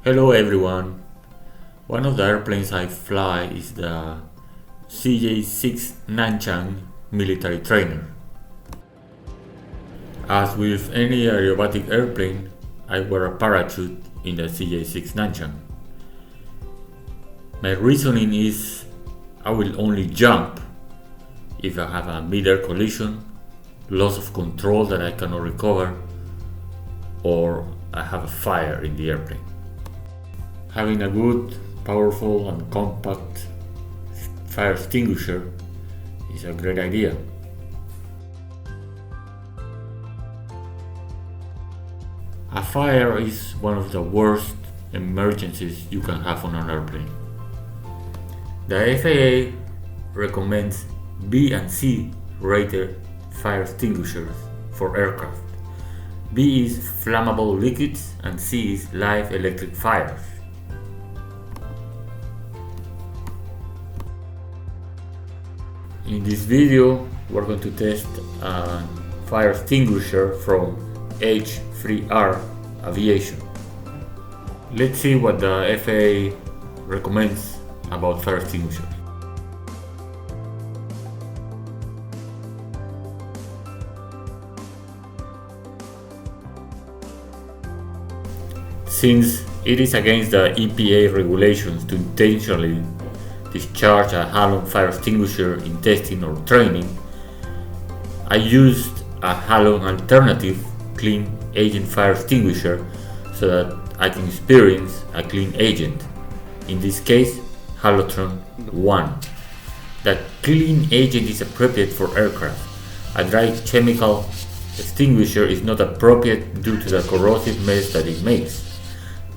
Hello everyone. One of the airplanes I fly is the CJ-6 Nanchang military trainer. As with any aerobatic airplane, I wear a parachute in the CJ-6 Nanchang. My reasoning is I will only jump if I have a mid-air collision, loss of control that I cannot recover, or I have a fire in the airplane. Having a good, powerful and compact fire extinguisher is a great idea. A fire is one of the worst emergencies you can have on an airplane. The FAA recommends B and C rated fire extinguishers for aircraft. B is flammable liquids and C is live electric fires. In this video, we're going to test a fire extinguisher from H3R Aviation. Let's see what the FAA recommends about fire extinguishers. Since it is against the EPA regulations to intentionally discharge a halon fire extinguisher in testing or training, I used a halon alternative clean agent fire extinguisher so that I can experience a clean agent, in this case Halotron 1. That clean agent is appropriate for aircraft. A dry chemical extinguisher is not appropriate due to the corrosive mess that it makes.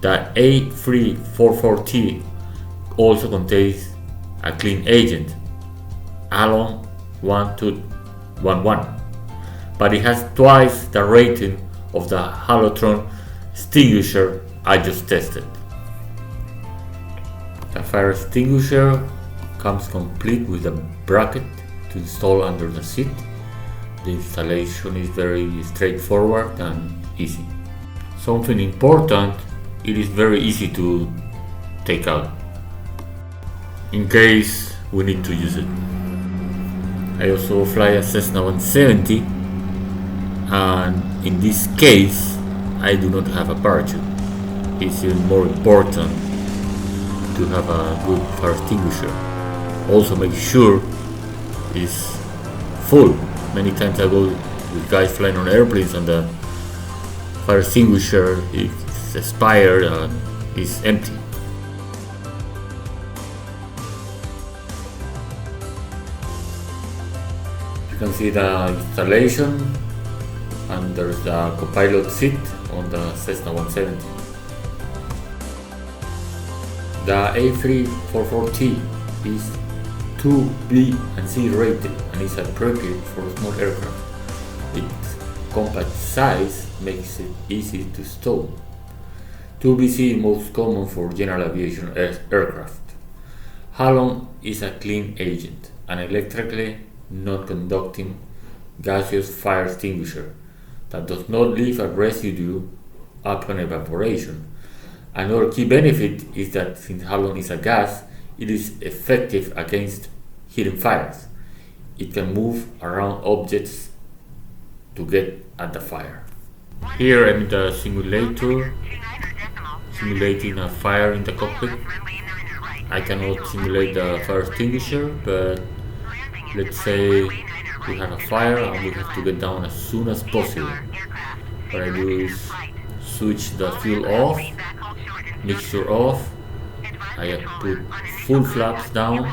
The A344T also contains a clean agent, halon 1211, but it has twice the rating of the Halotron extinguisher I just tested. The fire extinguisher comes complete with a bracket to install under the seat. The installation is very straightforward and easy. Something important, it is very easy to take out in case we need to use it. I also fly a Cessna 170, and in this case I do not have a parachute. It's even more important to have a good fire extinguisher. Also make sure it's full. Many times I go with guys flying on airplanes and the fire extinguisher is expired and is empty. You can see the installation, and there's the copilot seat on the Cessna 170. The A344T is 2B and C rated and is appropriate for small aircraft. Its compact size makes it easy to stow. 2BC is most common for general aviation aircraft. Halon is a clean agent, an electrically non-conducting gaseous fire extinguisher that does not leave a residue upon evaporation. Another key benefit is that since halon is a gas, it is effective against hidden fires. It can move around objects to get at the fire. Here I'm in the simulator, simulating a fire in the cockpit. I cannot simulate the fire extinguisher, but let's say we have a fire and we have to get down as soon as possible. What I do is switch the fuel off, mixture off, I put full flaps down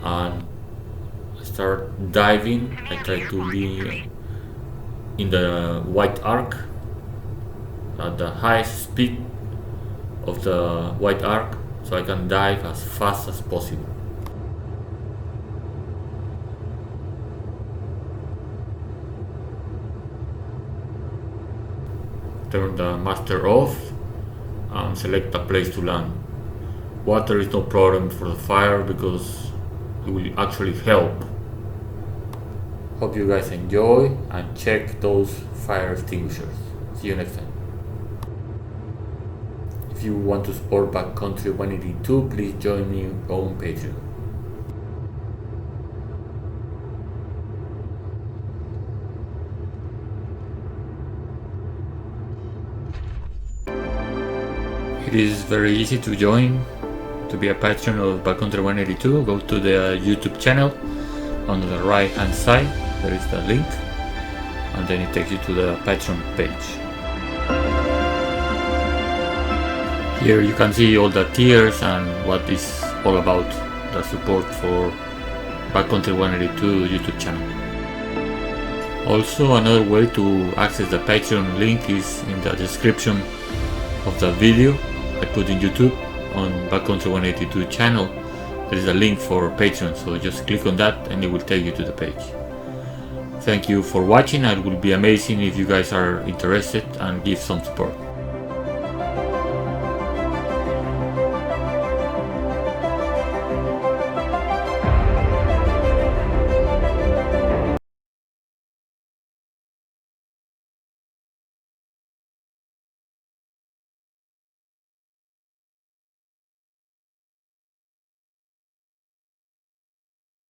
and start diving. I try to be in the white arc at the highest speed of the white arc so I can dive as fast as possible. Turn the master off and select a place to land. Water is no problem for the fire because it will actually help. Hope you guys enjoy and check those fire extinguishers. See you next time. If If you want to support Backcountry 182, please join me on Patreon. It is very easy to join, to be a patron of Backcountry 182. Go to the YouTube channel. On the right hand side there is the link, and then it takes you to the Patreon page. Here you can see all the tiers and what is all about, the support for Backcountry 182 YouTube channel. Also, another way to access the Patreon link is in the description of the video I put in YouTube on Backcountry 182 channel. There is a link for Patreon, so just click on that and it will take you to the page. Thank you for watching. It would be amazing if you guys are interested and give some support.